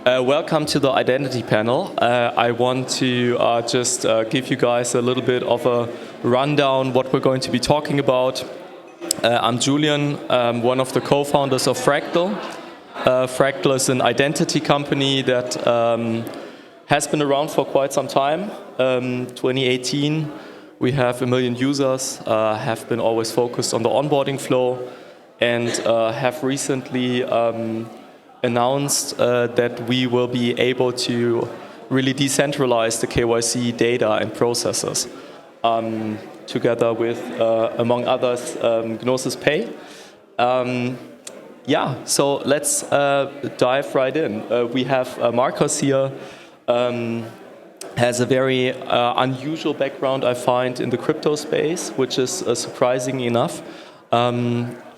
Welcome to the Identity panel. I want to just give you guys a little bit of a rundown what we're going to be talking about. I'm Julian, one of the co-founders of Fractal. Fractal is an identity company that has been around for quite some time. 2018, we have 1 million users, have been always focused on the onboarding flow, and have recently announced that we will be able to really decentralize the KYC data and processes together with, among others, Gnosis Pay. Yeah, so let's dive right in. We have Marcos here, has a very unusual background, I find, in the crypto space, which is surprising enough.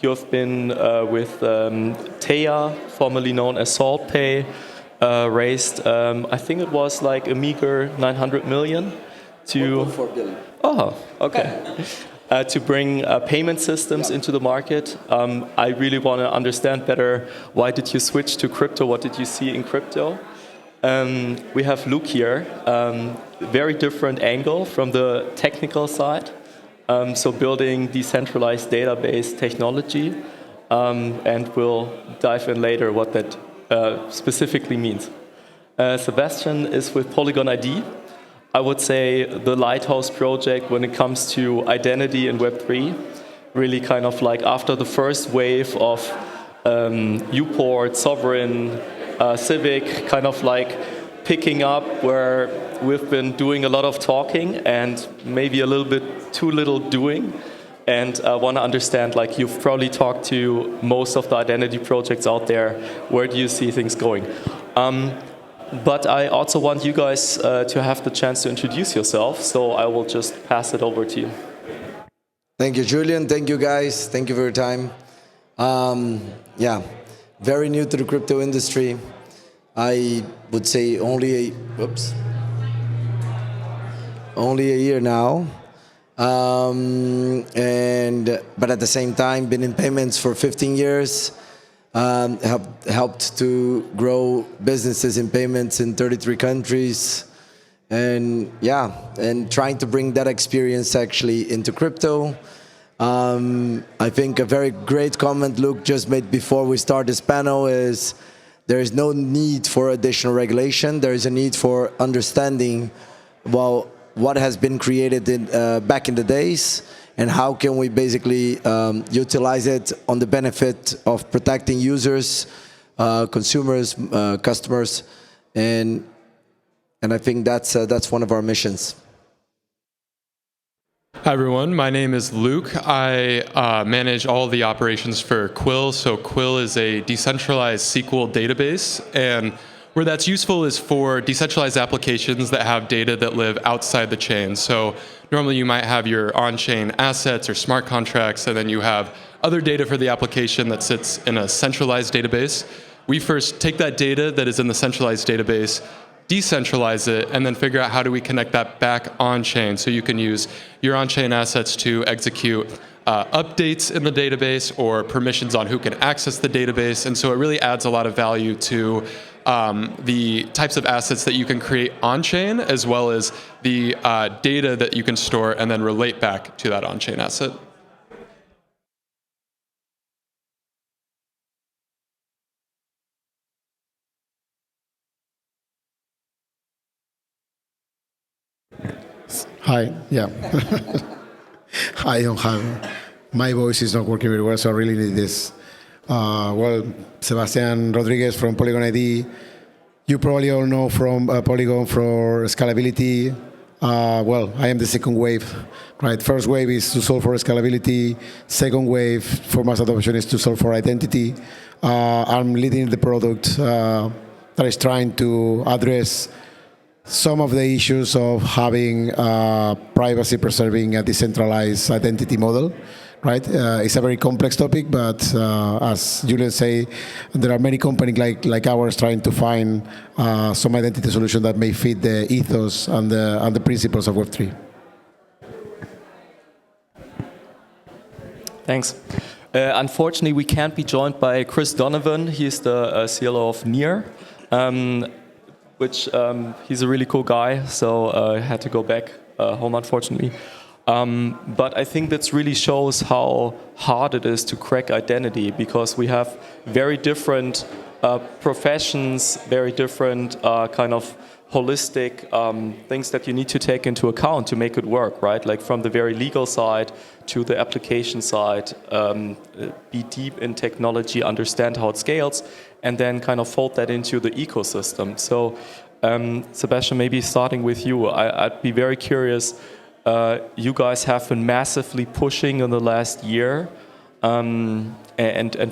You have been with Taya, formerly known as SaltPay, raised, I think it was like a meager 900 million to... 1.4 billion. Oh, okay. To bring payment systems into the market. I really want to understand better, why did you switch to crypto? What did you see in crypto? We have Luke here, very different angle from the technical side. So building decentralized database technology, and we'll dive in later what that specifically means. Sebastian is with Polygon ID. I would say the lighthouse project when it comes to identity in Web3, really kind of like after the first wave of Uport, Sovereign, Civic, kind of like picking up where we've been doing a lot of talking and maybe a little bit too little doing. And I want to understand, like you've probably talked to most of the identity projects out there, where do you see things going? But I also want you guys to have the chance to introduce yourself, so I will just pass it over to you. Thank you, Julian. Thank you, guys. Thank you for your time. Yeah, very new to the crypto industry. I would say only a year now, but at the same time, been in payments for 15 years. Helped to grow businesses in payments in 33 countries, and yeah, and trying to bring that experience actually into crypto. I think a very great comment Luke just made before we start this panel is there is no need for additional regulation. There is a need for understanding, well, what has been created back in the days, and how can we basically utilize it on the benefit of protecting users, consumers, customers, and I think that's one of our missions. Hi everyone, my name is Luke. I manage all the operations for Kwil. So Kwil is a decentralized SQL database, and where that's useful is for decentralized applications that have data that live outside the chain. So normally you might have your on-chain assets or smart contracts, and then you have other data for the application that sits in a centralized database. We first take that data that is in the centralized database, decentralize it, and then figure out how do we connect that back on-chain so you can use your on-chain assets to execute updates in the database or permissions on who can access the database. And so it really adds a lot of value to the types of assets that you can create on-chain, as well as the data that you can store and then relate back to that on-chain asset. Hi, yeah. I don't have, my voice is not working very well, so I really need this. Well, Sebastian Rodriguez from Polygon ID. You probably all know from Polygon for scalability. Well, I am the second wave, right? First wave is to solve for scalability. Second wave for mass adoption is to solve for identity. I'm leading the product that is trying to address some of the issues of having privacy preserving a decentralized identity model, right? It's a very complex topic, but as Julian said, there are many companies like ours trying to find some identity solution that may fit the ethos and the principles of Web3. Thanks. Unfortunately, we can't be joined by Chris Donovan. He's the CLO of Near. which he's a really cool guy, so I had to go back home, unfortunately. But I think that really shows how hard it is to crack identity, because we have very different professions, very different kind of holistic things that you need to take into account to make it work, right? Like from the very legal side to the application side, be deep in technology, understand how it scales, and then kind of fold that into the ecosystem. So, Sebastian, maybe starting with you, I'd be very curious. You guys have been massively pushing in the last year, and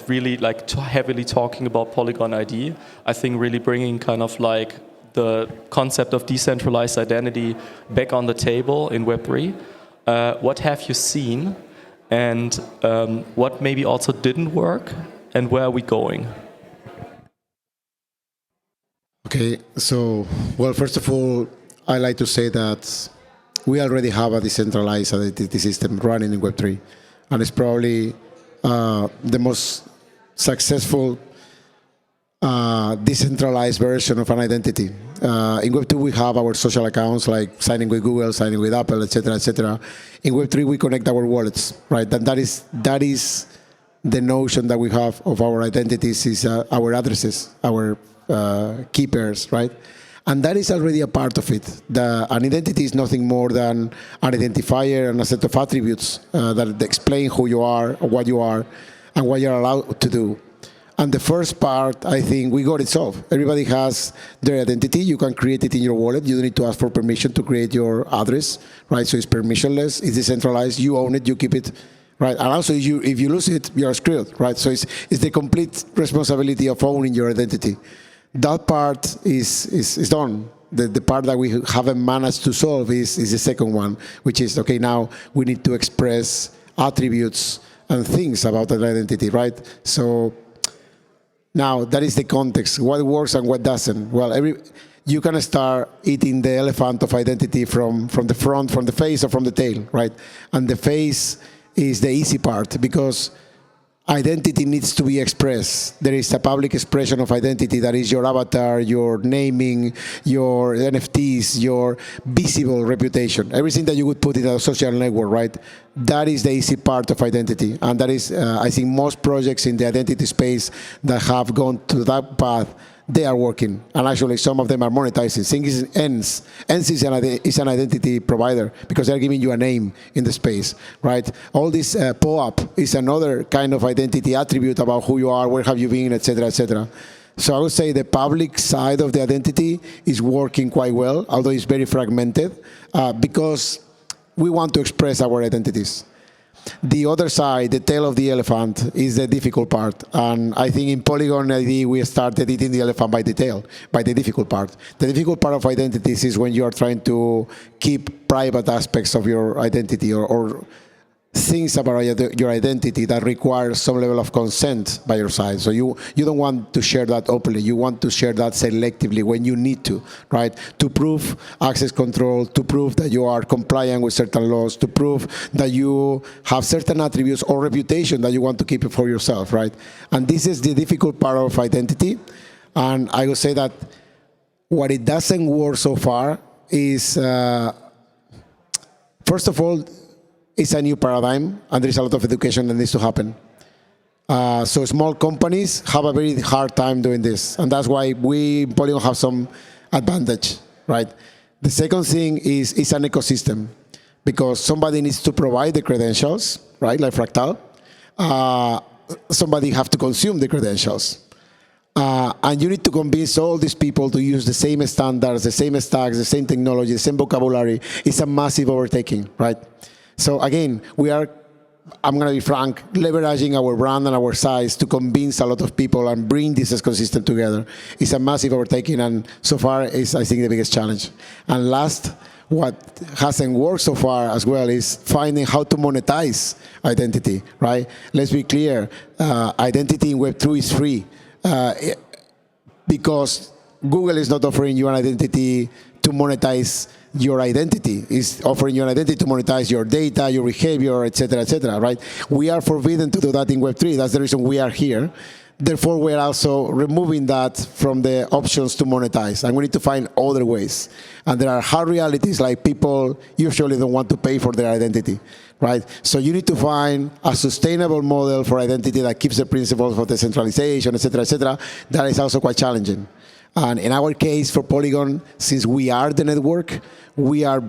really like heavily talking about Polygon ID. I think really bringing kind of like the concept of decentralized identity back on the table in Web3. What have you seen, and what maybe also didn't work, and where are we going? Okay, so, well, first of all, I like to say that we already have a decentralized identity system running in Web3, and it's probably the most successful decentralized version of an identity. In Web2, we have our social accounts, like signing with Google, signing with Apple, etc., etc. In Web3, we connect our wallets, right? And that is the notion that we have of our identities, is our addresses, our key pairs, right? And that is already a part of it. An identity is nothing more than an identifier and a set of attributes that explain who you are, or what you are, and what you're allowed to do. And the first part, I think we got it solved. Everybody has their identity. You can create it in your wallet. You don't need to ask for permission to create your address, right? So it's permissionless, it's decentralized, you own it, you keep it, right? And also, if you lose it, you're screwed, right? So it's the complete responsibility of owning your identity. That part is done. The part that we haven't managed to solve is the second one, which is, okay, now we need to express attributes and things about that identity, right? So now that is the context. What works and what doesn't? Well, you can start eating the elephant of identity from the front, from the face, or from the tail, right? And the face is the easy part, because identity needs to be expressed. There is a public expression of identity that is your avatar, your naming, your NFTs, your visible reputation, everything that you would put in a social network, right? That is the easy part of identity. And that is, I think, most projects in the identity space that have gone to that path, they are working. And actually, some of them are monetizing. Thing is, ENS is an identity provider, because they're giving you a name in the space, right? All this POAP is another kind of identity attribute about who you are, where have you been, etc., etc. So I would say the public side of the identity is working quite well, although it's very fragmented, because we want to express our identities. The other side, the tail of the elephant, is the difficult part. And I think in Polygon ID, we started eating the elephant by the tail, by the difficult part. The difficult part of identities is when you are trying to keep private aspects of your identity, or things about your identity that require some level of consent by your side. So you don't want to share that openly. You want to share that selectively when you need to, right? To prove access control, to prove that you are compliant with certain laws, to prove that you have certain attributes or reputation that you want to keep it for yourself, right? And this is the difficult part of identity. And I would say that what it doesn't work so far is, first of all, it's a new paradigm, and there is a lot of education that needs to happen. So small companies have a very hard time doing this, and that's why we in Polygon have some advantage, right? The second thing is it's an ecosystem, because somebody needs to provide the credentials, right, like Fractal. Somebody have to consume the credentials. And you need to convince all these people to use the same standards, the same stacks, the same technology, the same vocabulary. It's a massive overtaking, right? So again, I'm going to be frank, leveraging our brand and our size to convince a lot of people and bring this ecosystem together. It's a massive overtaking, and so far is, I think, the biggest challenge. And last, what hasn't worked so far as well is finding how to monetize identity, right? Let's be clear, identity in Web2 is free, because Google is not offering you an identity to monetize your identity. Is offering you an identity to monetize your data, your behavior, etc., etc., right? We are forbidden to do that in Web3. That's the reason we are here. Therefore, we're also removing that from the options to monetize, and we need to find other ways. And there are hard realities, like people usually don't want to pay for their identity, right? So you need to find a sustainable model for identity that keeps the principles of decentralization, et cetera, that is also quite challenging. And in our case, for Polygon, since we are the network, we are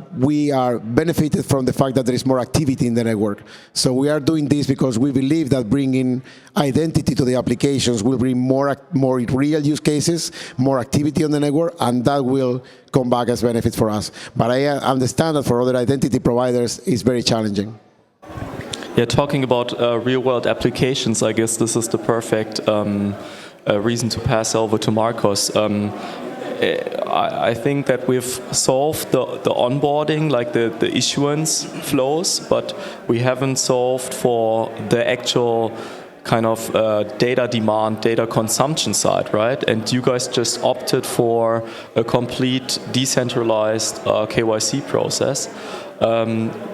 benefited from the fact that there is more activity in the network. So we are doing this because we believe that bringing identity to the applications will bring more real use cases, more activity on the network, and that will come back as benefit for us. But I understand that for other identity providers, it's very challenging. Yeah, talking about real-world applications, I guess this is the perfect reason to pass over to Marcos. I think that we've solved the onboarding, like the issuance flows, but we haven't solved for the actual kind of data demand, data consumption side, right? And you guys just opted for a complete decentralized KYC process.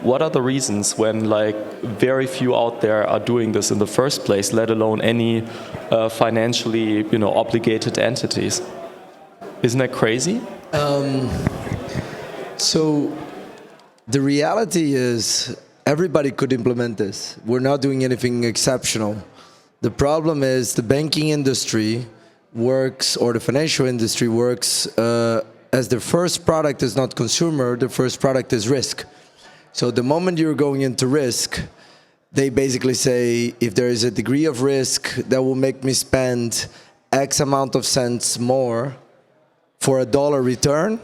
What are the reasons when like very few out there are doing this in the first place, let alone any financially, obligated entities? Isn't that crazy? So the reality is everybody could implement this. We're not doing anything exceptional. The problem is the banking industry works, or the financial industry works, as the first product is not consumer, the first product is risk. So the moment you're going into risk, they basically say, if there is a degree of risk that will make me spend X amount of cents more for a dollar return,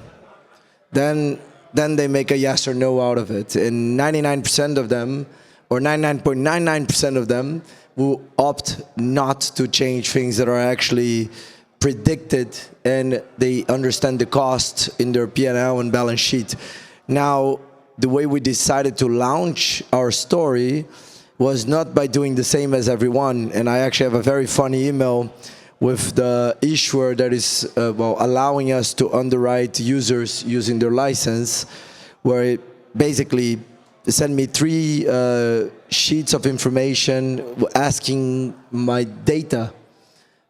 then they make a yes or no out of it. And 99% of them, or 99.99% of them, will opt not to change things that are actually predicted, and they understand the cost in their P&L and balance sheet. Now, the way we decided to launch our story was not by doing the same as everyone, and I actually have a very funny email with the issuer that is allowing us to underwrite users using their license, where it basically sent me 3 sheets of information asking my data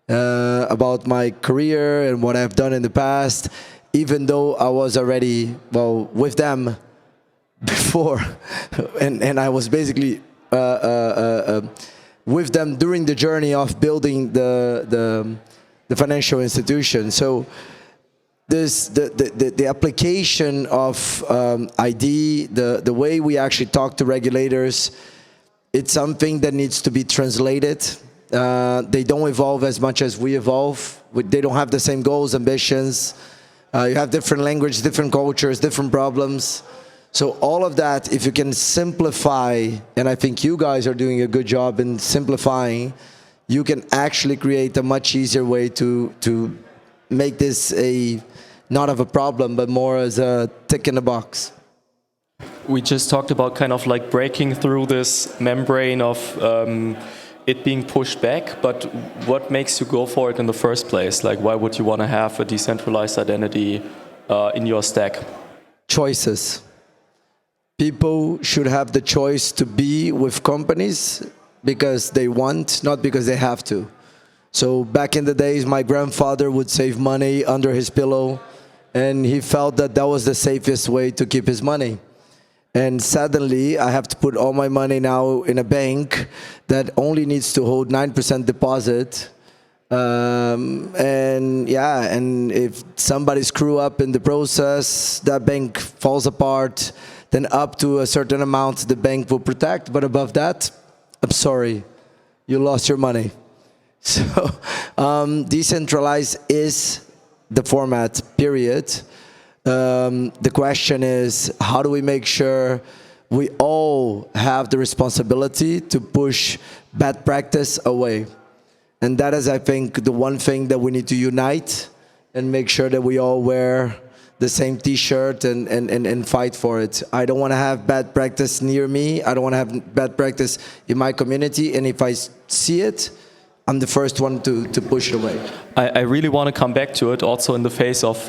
about my career and what I've done in the past, even though I was already with them before, and I was basically with them during the journey of building the financial institution. So the application of ID, the way we actually talk to regulators, it's something that needs to be translated. They don't evolve as much as we evolve. They don't have the same goals, ambitions. You have different language, different cultures, different problems. So all of that, if you can simplify, and I think you guys are doing a good job in simplifying, you can actually create a much easier way to make this not of a problem, but more as a tick in the box. We just talked about kind of like breaking through this membrane of it being pushed back, but what makes you go for it in the first place? Like, why would you want to have a decentralized identity in your stack? Choices. People should have the choice to be with companies because they want, not because they have to. So back in the days, my grandfather would save money under his pillow, and he felt that that was the safest way to keep his money. And suddenly, I have to put all my money now in a bank that only needs to hold 9% deposit. And if somebody screw up in the process, that bank falls apart. Then up to a certain amount, the bank will protect. But above that, I'm sorry, you lost your money. So decentralized is the format, period. The question is, how do we make sure we all have the responsibility to push bad practice away? And that is, I think, the one thing that we need to unite and make sure that we all wear the same T-shirt and fight for it. I don't want to have bad practice near me. I don't want to have bad practice in my community. And if I see it, I'm the first one to push it away. I really want to come back to it also in the face of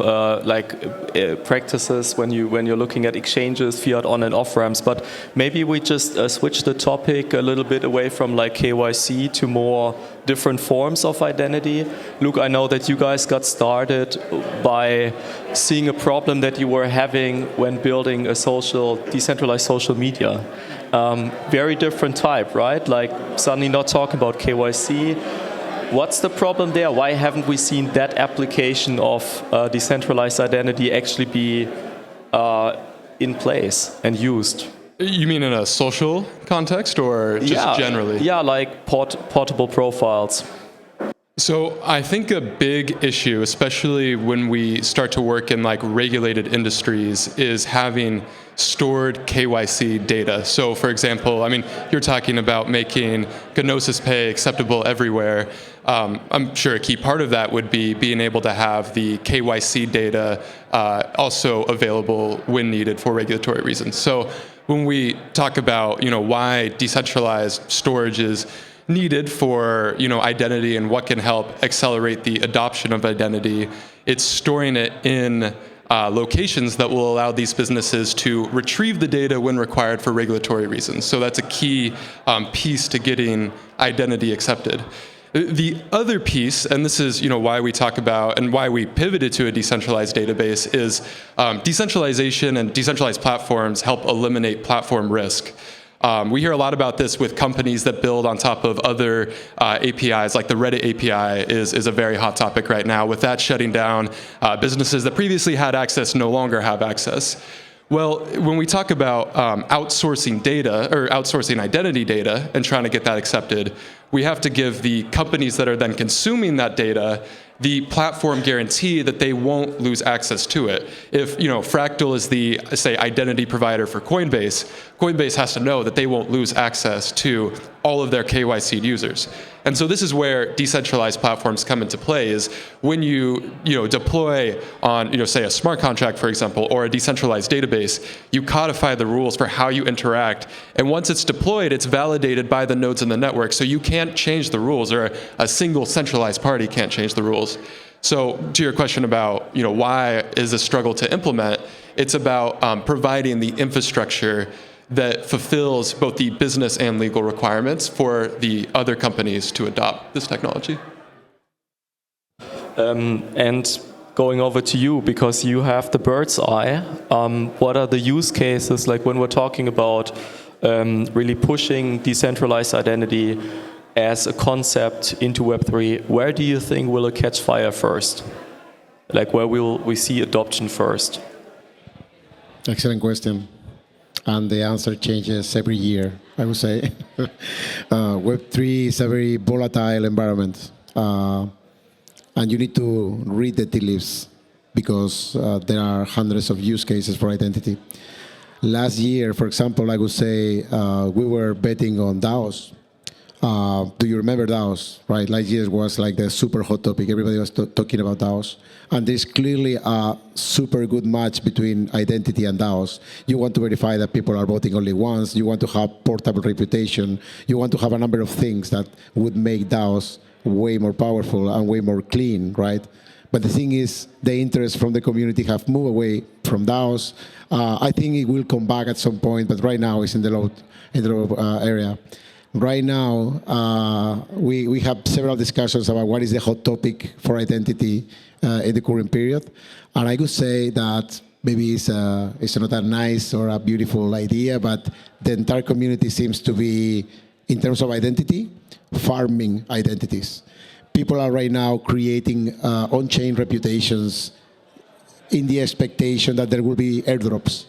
practices when you're looking at exchanges, fiat on and off ramps. But maybe we just switch the topic a little bit away from like KYC to more different forms of identity. Luke, I know that you guys got started by seeing a problem that you were having when building a decentralized social media. Very different type, right? Like suddenly not talking about KYC. What's the problem there? Why haven't we seen that application of decentralized identity actually be in place and used? You mean in a social context or just generally? Yeah, like portable profiles. So I think a big issue, especially when we start to work in like regulated industries, is having stored KYC data. So for example, I mean, you're talking about making Gnosis Pay acceptable everywhere. I'm sure a key part of that would be being able to have the KYC data also available when needed for regulatory reasons. So when we talk about, why decentralized storage is needed for, identity and what can help accelerate the adoption of identity, it's storing it in locations that will allow these businesses to retrieve the data when required for regulatory reasons. So that's a key piece to getting identity accepted. The other piece, and this is why we talk about and why we pivoted to a decentralized database, is decentralization and decentralized platforms help eliminate platform risk. We hear a lot about this with companies that build on top of other APIs, like the Reddit API is a very hot topic right now. With that shutting down, businesses that previously had access no longer have access. Well, when we talk about outsourcing data or outsourcing identity data and trying to get that accepted, we have to give the companies that are then consuming that data the platform guarantee that they won't lose access to it. If Fractal is the, say, identity provider for Coinbase, Coinbase has to know that they won't lose access to all of their KYC users. And so this is where decentralized platforms come into play, is when you deploy on say a smart contract, for example, or a decentralized database, you codify the rules for how you interact, and once it's deployed, it's validated by the nodes in the network, so you can't change the rules, or a single centralized party can't change the rules. So to your question about why is a struggle to implement, it's about providing the infrastructure that fulfills both the business and legal requirements for the other companies to adopt this technology. And going over to you, because you have the bird's eye, what are the use cases, like when we're talking about really pushing decentralized identity as a concept into Web3, where do you think will it catch fire first? Like where will we see adoption first? Excellent question. And the answer changes every year, I would say. Web3 is a very volatile environment. And you need to read the tea leaves, because there are hundreds of use cases for identity. Last year, for example, I would say we were betting on DAOs. Do you remember DAOs? Right, last year was like the super hot topic. Everybody was talking about DAOs. And there's clearly a super good match between identity and DAOs. You want to verify that people are voting only once. You want to have portable reputation. You want to have a number of things that would make DAOs way more powerful and way more clean, right? But the thing is, the interest from the community have moved away from DAOs. I think it will come back at some point, but right now it's in the low area. Right now, we have several discussions about what is the hot topic for identity in the current period. And I could say that maybe it's not a nice or a beautiful idea, but the entire community seems to be, in terms of identity, farming identities. People are right now creating on-chain reputations in the expectation that there will be airdrops.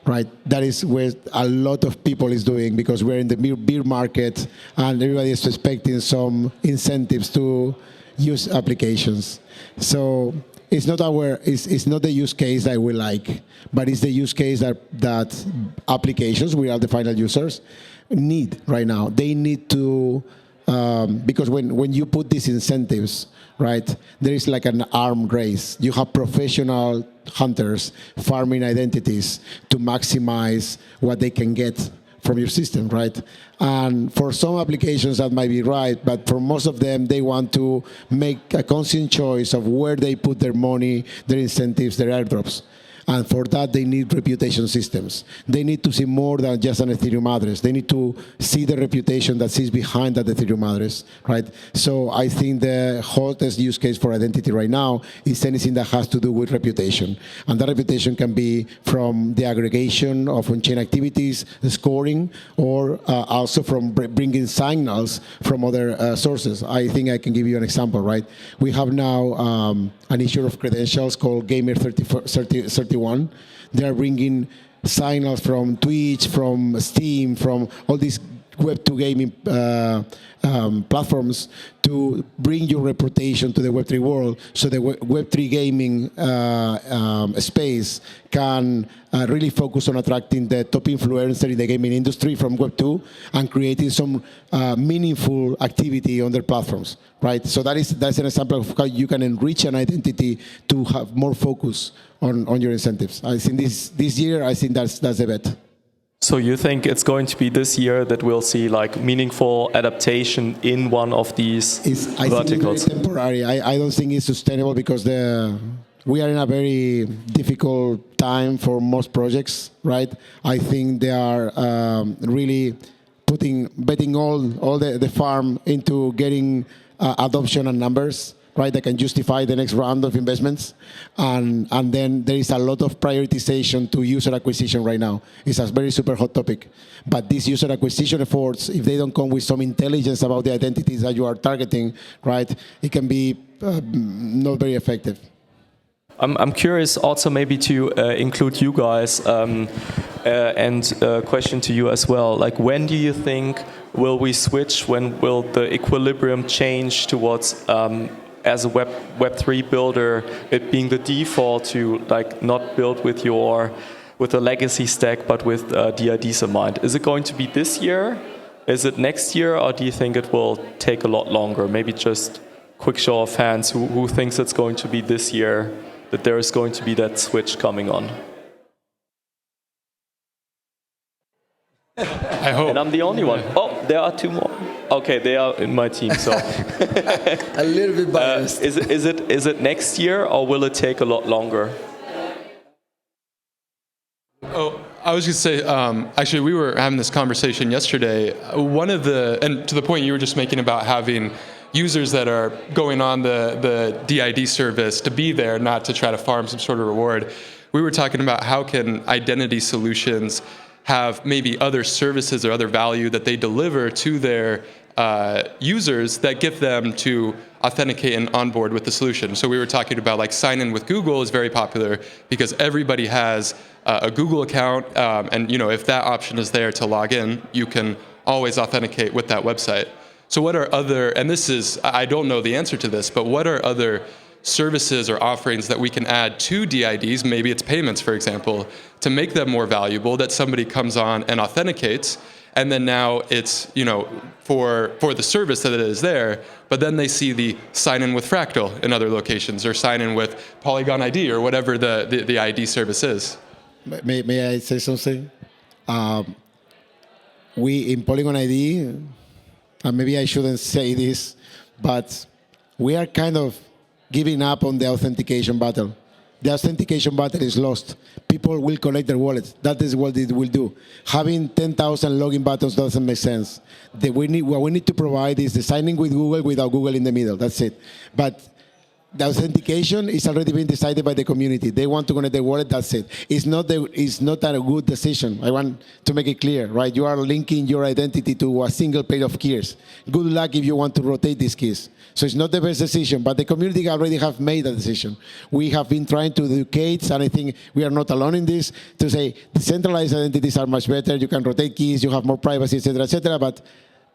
Right, that is where a lot of people is doing, because we're in the beer market and everybody is expecting some incentives to use applications. So it's not the use case that we like, but it's the use case that applications, we are the final users, need right now. They need to, because when you put these incentives, right, there is like an armed race. You have professional hunters farming identities to maximize what they can get from your system, right? And for some applications that might be right, but for most of them, they want to make a conscious choice of where they put their money, their incentives, their airdrops. And for that, they need reputation systems. They need to see more than just an Ethereum address. They need to see the reputation that sits behind that Ethereum address, right? So I think the hottest use case for identity right now is anything that has to do with reputation. And that reputation can be from the aggregation of on-chain activities, the scoring, or also from bringing signals from other sources. I think I can give you an example, right? We have now an issue of credentials called Gamer31. They are bringing signals from Twitch, from Steam, from all these Web2 gaming platforms to bring your reputation to the Web3 world, so the Web3 gaming space can really focus on attracting the top influencer in the gaming industry from Web2 and creating some meaningful activity on their platforms, right? So that's an example of how you can enrich an identity to have more focus on your incentives. I think this year, I think that's the bet. So you think it's going to be this year that we'll see like meaningful adaptation in one of these verticals? I think it's very temporary. I don't think it's sustainable because we are in a very difficult time for most projects, right? I think they are really betting all the farm into getting adoption and numbers, right, that can justify the next round of investments. And then there is a lot of prioritization to user acquisition right now. It's a very super hot topic. But these user acquisition efforts, if they don't come with some intelligence about the identities that you are targeting, right, it can be not very effective. I'm curious also maybe to include you guys and a question to you as well. Like, when do you think will we switch? When will the equilibrium change towards as a Web3 builder, it being the default to like not build with a legacy stack, but with DIDs in mind? Is it going to be this year? Is it next year? Or do you think it will take a lot longer? Maybe just quick show of hands. Who thinks it's going to be this year that there is going to be that switch coming on? I hope. And I'm the only one. Oh, there are two more. Okay, they are in my team, so. A little bit biased. Is it next year, or will it take a lot longer? Oh, I was going to say, actually, we were having this conversation yesterday. And to the point you were just making about having users that are going on the DID service to be there, not to try to farm some sort of reward. We were talking about how can identity solutions have maybe other services or other value that they deliver to their users that get them to authenticate and onboard with the solution. So we were talking about like sign in with Google is very popular because everybody has a Google account, and if that option is there to log in, you can always authenticate with that website. So what are other, and this is, I don't know the answer to this, but what are other services or offerings that we can add to DIDs, maybe it's payments, for example, to make them more valuable, that somebody comes on and authenticates, and then now it's, for the service that it is there, but then they see the sign in with Fractal in other locations, or sign in with Polygon ID, or whatever the ID service is. May I say something? We, in Polygon ID, and maybe I shouldn't say this, but we are kind of giving up on the authentication battle. The authentication battle is lost. People will connect their wallets. That is what it will do. Having 10,000 login buttons doesn't make sense. What we need to provide is the signing with Google without Google in the middle. That's it. But the authentication is already being decided by the community. They want to connect their wallet, that's it. It's not a good decision. I want to make it clear, right? You are linking your identity to a single pair of keys. Good luck if you want to rotate these keys. So it's not the best decision, but the community already have made a decision. We have been trying to educate, and I think we are not alone in this, to say decentralized identities are much better. You can rotate keys, you have more privacy, etc., but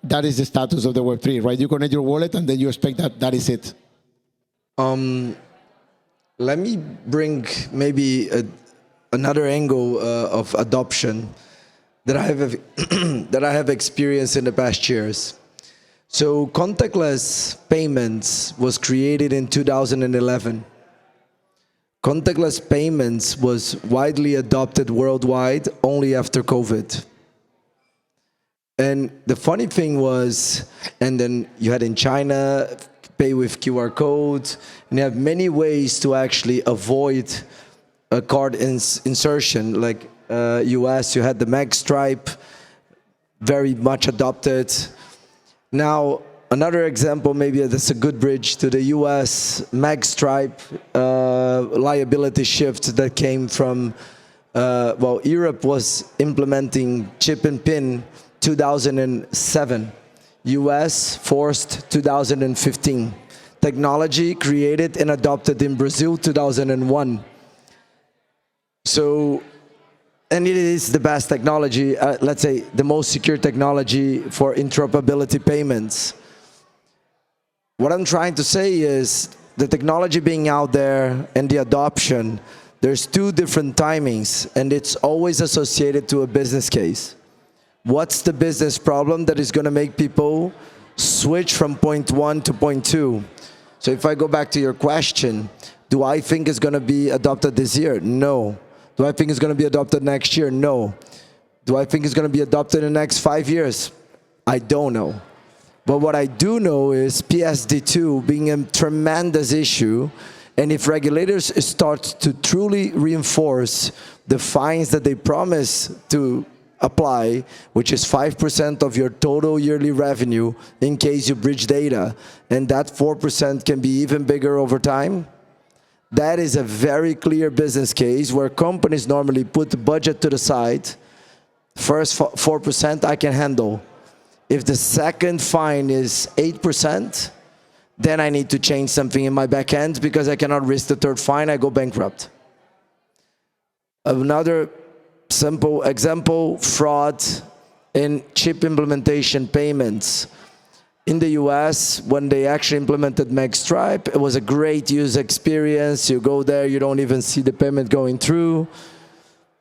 that is the status of the Web3, right? You connect your wallet, and then you expect that is it. Let me bring maybe another angle of adoption that I have experienced in the past years. So contactless payments was created in 2011. Contactless payments was widely adopted worldwide only after COVID. And the funny thing was, and then you had in China, pay with QR codes, and you have many ways to actually avoid card insertion. Like US, you had the Mag Stripe, very much adopted. Now, another example, maybe that's a good bridge to the US Mag Stripe liability shift that came from, well, Europe was implementing chip and PIN 2007. US forced 2015. Technology created and adopted in Brazil 2001. So, and it is the best technology, let's say the most secure technology for interoperability payments. What I'm trying to say is the technology being out there and the adoption, there's two different timings, and it's always associated to a business case. What's the business problem that is going to make people switch from point one to point two? So if I go back to your question, do I think it's going to be adopted this year? No. Do I think it's going to be adopted next year? No. Do I think it's going to be adopted in the next 5 years? I don't know. But what I do know is PSD2 being a tremendous issue, and if regulators start to truly reinforce the fines that they promise to apply, which is 5% of your total yearly revenue in case you breach data, and that 4% can be even bigger over time, that is a very clear business case where companies normally put the budget to the side. First 4% I can handle. If the second fine is 8%, then I need to change something in my back end because I cannot risk the third fine, I go bankrupt. Another simple example, fraud in chip implementation payments. In the US, when they actually implemented MagStripe, it was a great user experience. You go there, you don't even see the payment going through.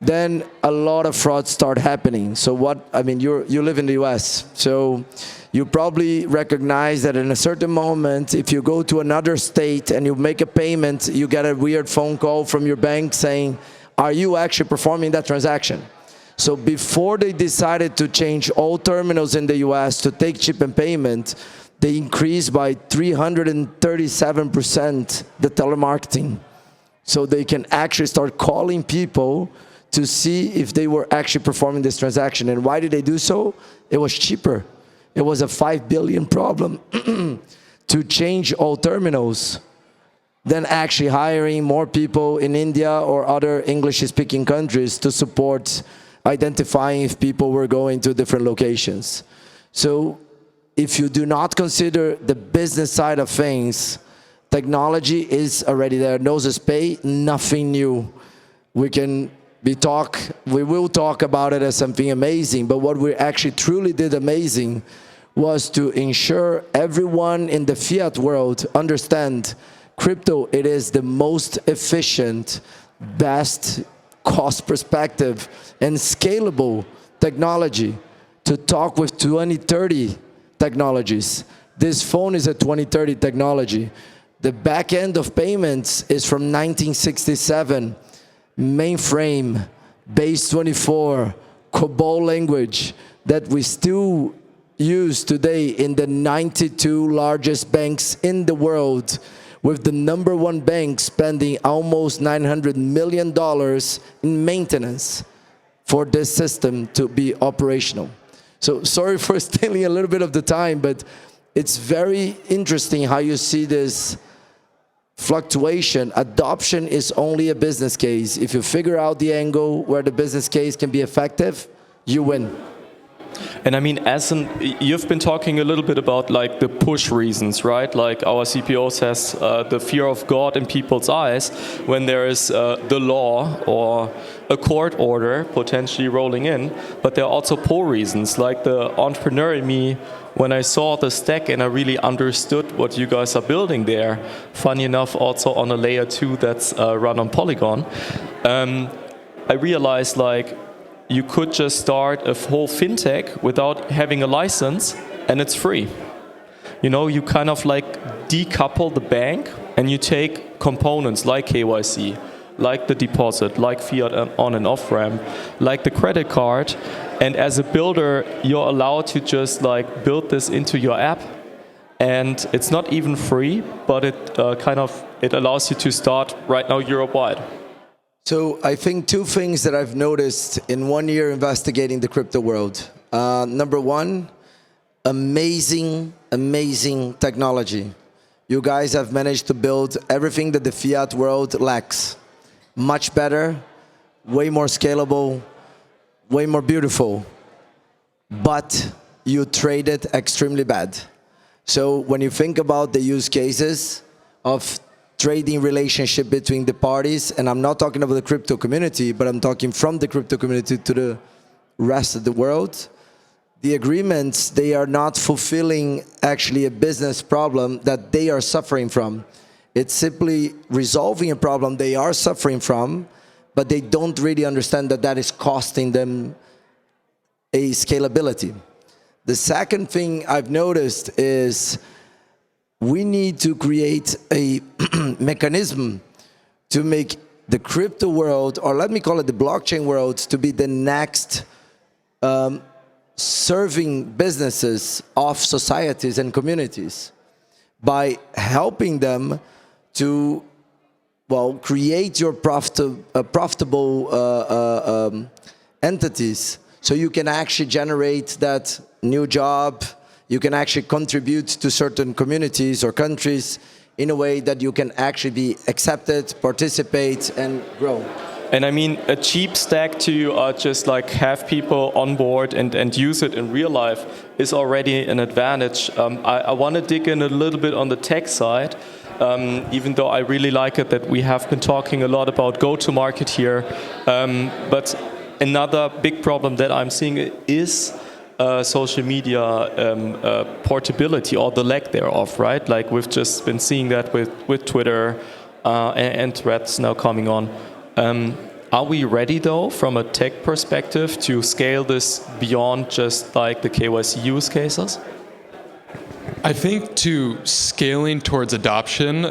Then a lot of frauds start happening. So what, I mean, you live in the US, so you probably recognize that in a certain moment, if you go to another state and you make a payment, you get a weird phone call from your bank saying, are you actually performing that transaction? So before they decided to change all terminals in the US to take chip and payment, they increased by 337% the telemarketing. So they can actually start calling people to see if they were actually performing this transaction. And why did they do so? It was cheaper. It was a $5 billion problem to change all terminals than actually hiring more people in India or other English-speaking countries to support identifying if people were going to different locations. So if you do not consider the business side of things, technology is already there. Gnosis Pay, nothing new. We will talk about it as something amazing, but what we actually truly did amazing was to ensure everyone in the fiat world understand crypto, it is the most efficient, best cost perspective and scalable technology to talk with 2030 technologies. This phone is a 2030 technology. The back end of payments is from 1967, mainframe, base 24, COBOL language that we still use today in the 92 largest banks in the world, with the #1 bank spending almost $900 million in maintenance for this system to be operational. So sorry for stealing a little bit of the time, but it's very interesting how you see this fluctuation. Adoption is only a business case. If you figure out the angle where the business case can be effective, you win. And I mean, you've been talking a little bit about like the push reasons, right? Like our CPO says, the fear of God in people's eyes when there is the law or a court order potentially rolling in. But there are also pull reasons, like the entrepreneur in me, when I saw the stack and I really understood what you guys are building there, funny enough, also on a layer 2 that's run on Polygon, I realized like, you could just start a whole fintech without having a license, and it's free. You know, you kind of like decouple the bank, and you take components like KYC, like the deposit, like fiat on and off ramp, like the credit card, and as a builder, you're allowed to just like build this into your app, and it's not even free, but it allows you to start right now Europe-wide. So I think two things that I've noticed in 1 year investigating the crypto world. Number one, amazing technology. You guys have managed to build everything that the fiat world lacks. Much better, way more scalable, way more beautiful. But you trade it extremely bad. So when you think about the use cases of trading relationship between the parties, and I'm not talking about the crypto community, but I'm talking from the crypto community to the rest of the world, the agreements, they are not fulfilling actually a business problem that they are suffering from. It's simply resolving a problem they are suffering from, but they don't really understand that that is costing them a scalability. The second thing I've noticed is we need to create a mechanism to make the crypto world, or let me call it the blockchain world, to be the next serving businesses of societies and communities by helping them to, well, create your profitable entities so you can actually generate that new job, you can actually contribute to certain communities or countries in a way that you can actually be accepted, participate, and grow. And I mean, a cheap stack to just like have people on board and use it in real life is already an advantage. I want to dig in a little bit on the tech side, even though I really like it that we have been talking a lot about go-to-market here. But another big problem that I'm seeing is social media portability, or the lack thereof, right? Like we've just been seeing that with Twitter and Threads now coming on. Are we ready though, from a tech perspective, to scale this beyond just like the KYC use cases? I think to scaling towards adoption,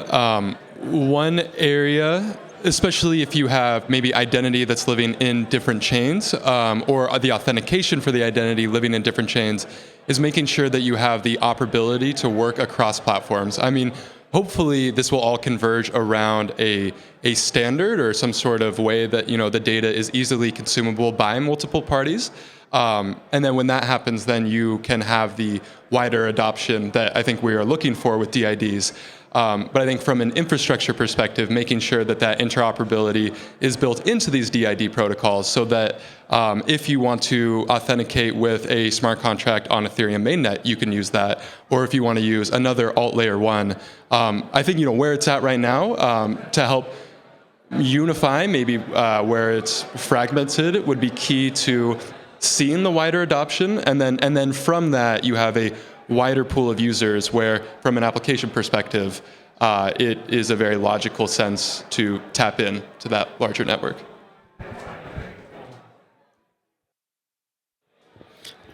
one area, especially if you have maybe identity that's living in different chains, or the authentication for the identity living in different chains, is making sure that you have the operability to work across platforms. I mean, hopefully this will all converge around a standard or some sort of way that, you know, the data is easily consumable by multiple parties. And then when that happens, then you can have the wider adoption that I think we are looking for with DIDs. But I think from an infrastructure perspective, making sure that that interoperability is built into these DID protocols so that if you want to authenticate with a smart contract on Ethereum mainnet, you can use that. Or if you want to use another alt layer one, I think, you know, where it's at right now, to help unify maybe where it's fragmented would be key to seeing the wider adoption. And then from that, you have a wider pool of users where, from an application perspective, it is a very logical sense to tap in to that larger network.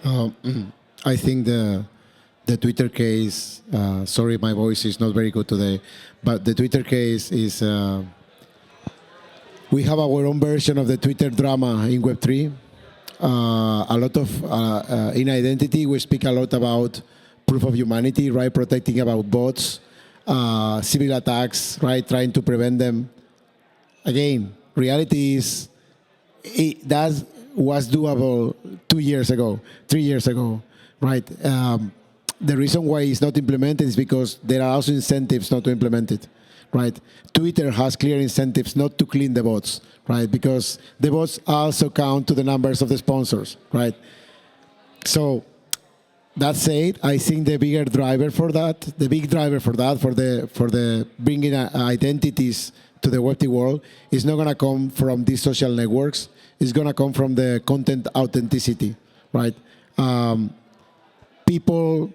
I think the Twitter case, sorry, my voice is not very good today, but the Twitter case is, we have our own version of the Twitter drama in Web3. A lot of, in identity, we speak a lot about proof of humanity, right? Protecting about bots, civil attacks, right? Trying to prevent them. Again, reality is that was doable 2 years ago, 3 years ago, right? The reason why it's not implemented is because there are also incentives not to implement it, right? Twitter has clear incentives not to clean the bots, right? Because the bots also count to the numbers of the sponsors, right? So that said, I think the bigger driver for that, for the bringing identities to the Web3 world is not going to come from these social networks. It's going to come from the content authenticity, right? People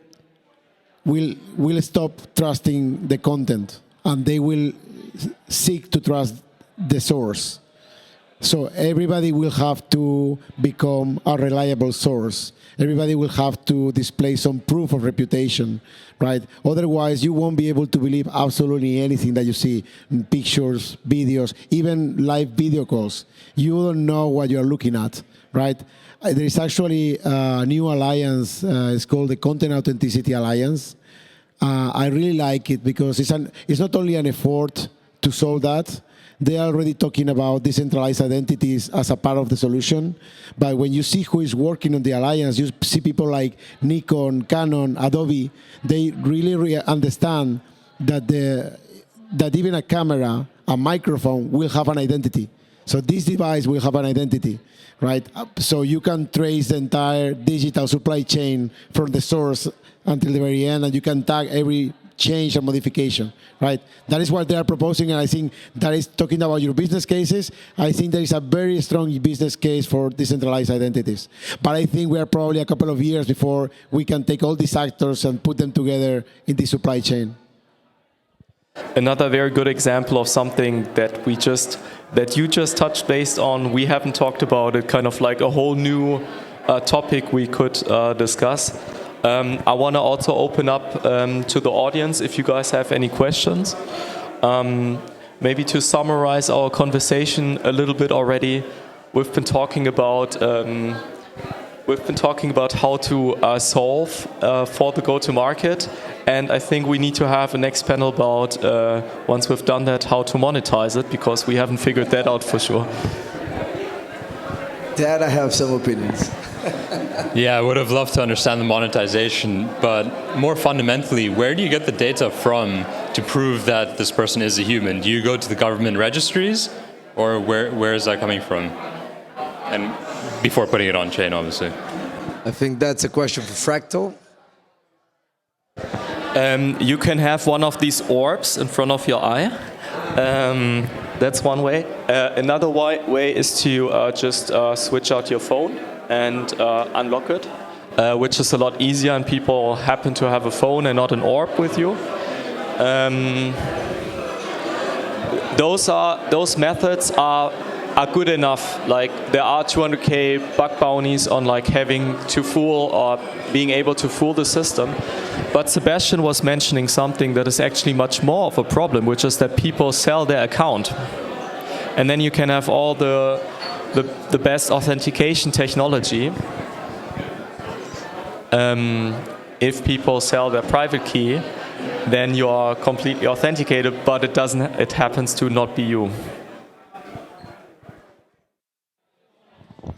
will stop trusting the content, and they will seek to trust the source. So everybody will have to become a reliable source. Everybody will have to display some proof of reputation, right? Otherwise, you won't be able to believe absolutely anything that you see in pictures, videos, even live video calls. You don't know what you're looking at, right? There is actually a new alliance. It's called the Content Authenticity Alliance. I really like it because it's not only an effort to solve that. they are already talking about decentralized identities as a part of the solution. But when you see who is working on the alliance, you see people like Nikon, Canon, Adobe, they really understand that that even a camera, a microphone will have an identity. So this device will have an identity, right? So you can trace the entire digital supply chain from the source until the very end, and you can tag every change and modification, right? That is what they are proposing, and I think that is talking about your business cases. I think there is a very strong business case for decentralized identities. But I think we are probably a couple of years before we can take all these actors and put them together in the supply chain. Another very good example of something that you just touched based on, we haven't talked about it, kind of like a whole new topic we could discuss. I want to also open up to the audience if you guys have any questions. Maybe to summarize our conversation a little bit already, we've been talking about how to solve for the go-to-market, and I think we need to have a next panel about, once we've done that, how to monetize it, because we haven't figured that out for sure. That I have some opinions. Yeah, I would have loved to understand the monetization, but more fundamentally, where do you get the data from to prove that this person is a human? Do you go to the government registries, or where is that coming from? And before putting it on chain, obviously. I think that's a question for Fractal. You can have one of these orbs in front of your eye. That's one way. Another way is to just switch out your phone and unlock it, which is a lot easier, and people happen to have a phone and not an orb with you. Those methods are good enough. Like, there are 200K bug bounties on like having to fool or being able to fool the system. But Sebastian was mentioning something that is actually much more of a problem, which is that people sell their account. And then you can have all the best authentication technology. If people sell their private key, then you are completely authenticated, but it happens to not be you.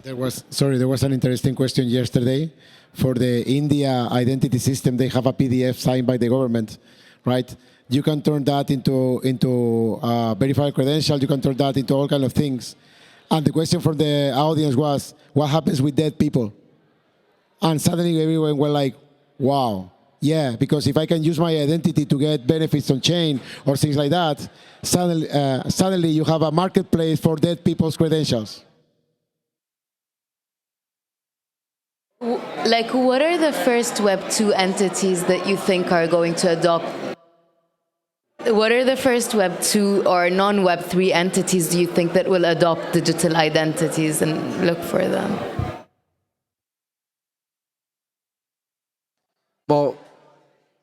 There was an interesting question yesterday. For the India identity system, they have a PDF signed by the government, right? You can turn that into verified credential. You can turn that into all kinds of things. And the question from the audience was, what happens with dead people? And suddenly everyone were like, wow, yeah, because if I can use my identity to get benefits on chain or things like that, suddenly you have a marketplace for dead people's credentials. Like, what are the first Web 2 entities that you think are going to adopt? What are the first Web 2 or non-Web 3 entities do you think that will adopt digital identities and look for them? Well,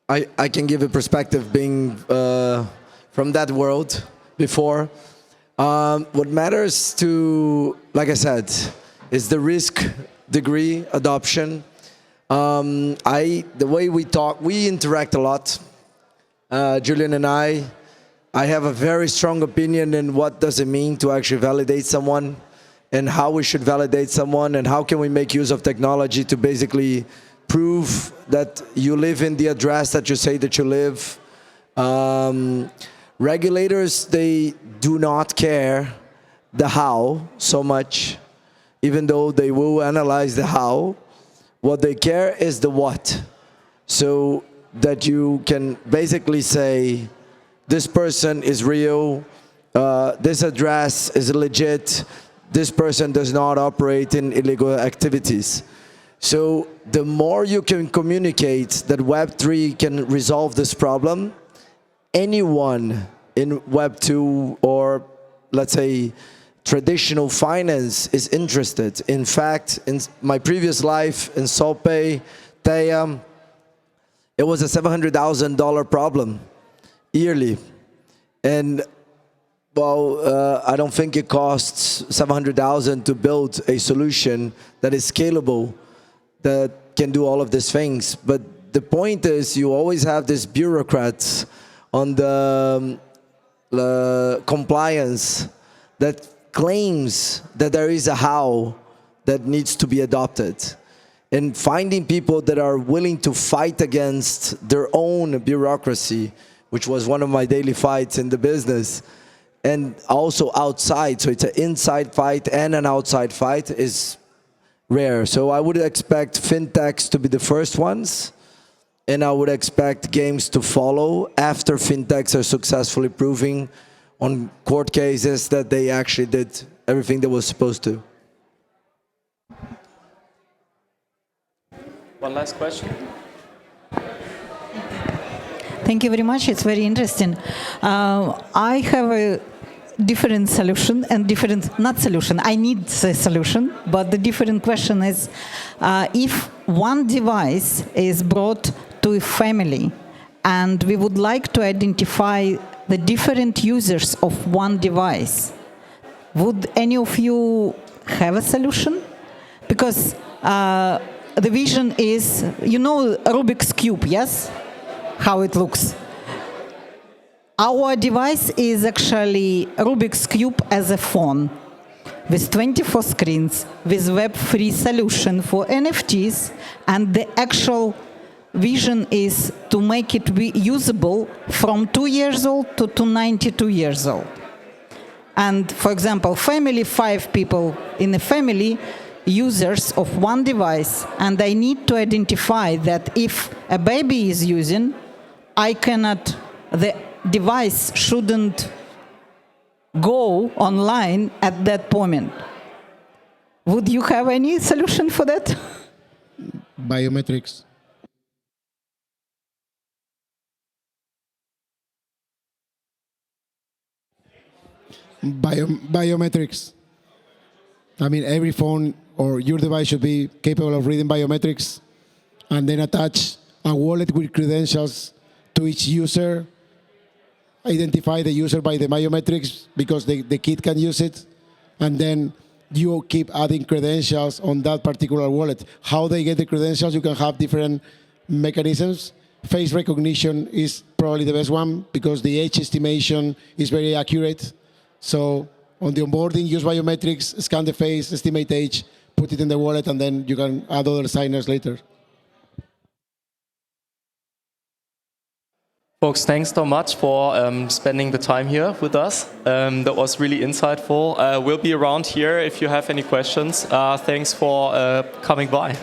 I can give a perspective being from that world before. What matters to, like I said, is the risk degree adoption. The way we talk, we interact a lot. Julian and I have a very strong opinion in what does it mean to actually validate someone, and how we should validate someone, and how can we make use of technology to basically prove that you live in the address that you say that you live. Regulators, they do not care the how so much, even though they will analyze the how. What they care is the what. So that you can basically say, this person is real, this address is legit, this person does not operate in illegal activities. So the more you can communicate that Web3 can resolve this problem, anyone in Web2 or, let's say, traditional finance is interested. In fact, in my previous life in Solpay, Theia, it was a $700,000 problem yearly. And well, I don't think it costs $700,000 to build a solution that is scalable, that can do all of these things. But the point is, you always have these bureaucrats on the, compliance that claims that there is a how that needs to be adopted. And finding people that are willing to fight against their own bureaucracy, which was one of my daily fights in the business, and also outside, so it's an inside fight and an outside fight, is rare. So I would expect fintechs to be the first ones, and I would expect games to follow after fintechs are successfully proving on court cases that they actually did everything they were supposed to. One last question. Thank you very much. It's very interesting. I have a different solution and different, not solution, I need a solution, but the different question is, if one device is brought to a family and we would like to identify the different users of one device, would any of you have a solution? Because the vision is, you know Rubik's Cube, yes? How it looks. Our device is actually Rubik's Cube as a phone with 24 screens, with web-free solution for NFTs, and the actual vision is to make it usable from 2 years old to 92 years old. And for example, family, 5 people in a family, users of one device, and I need to identify that if a baby is using, the device shouldn't go online at that moment. Would you have any solution for that? Biometrics. Biometrics. I mean, every phone or your device should be capable of reading biometrics and then attach a wallet with credentials to each user, identify the user by the biometrics because the kid can use it, and then you keep adding credentials on that particular wallet. How they get the credentials, you can have different mechanisms. Face recognition is probably the best one because the age estimation is very accurate. So on the onboarding, use biometrics, scan the face, estimate age, put it in the wallet, and then you can add other signers later. Folks, thanks so much for spending the time here with us. That was really insightful. We'll be around here if you have any questions. Thanks for coming by.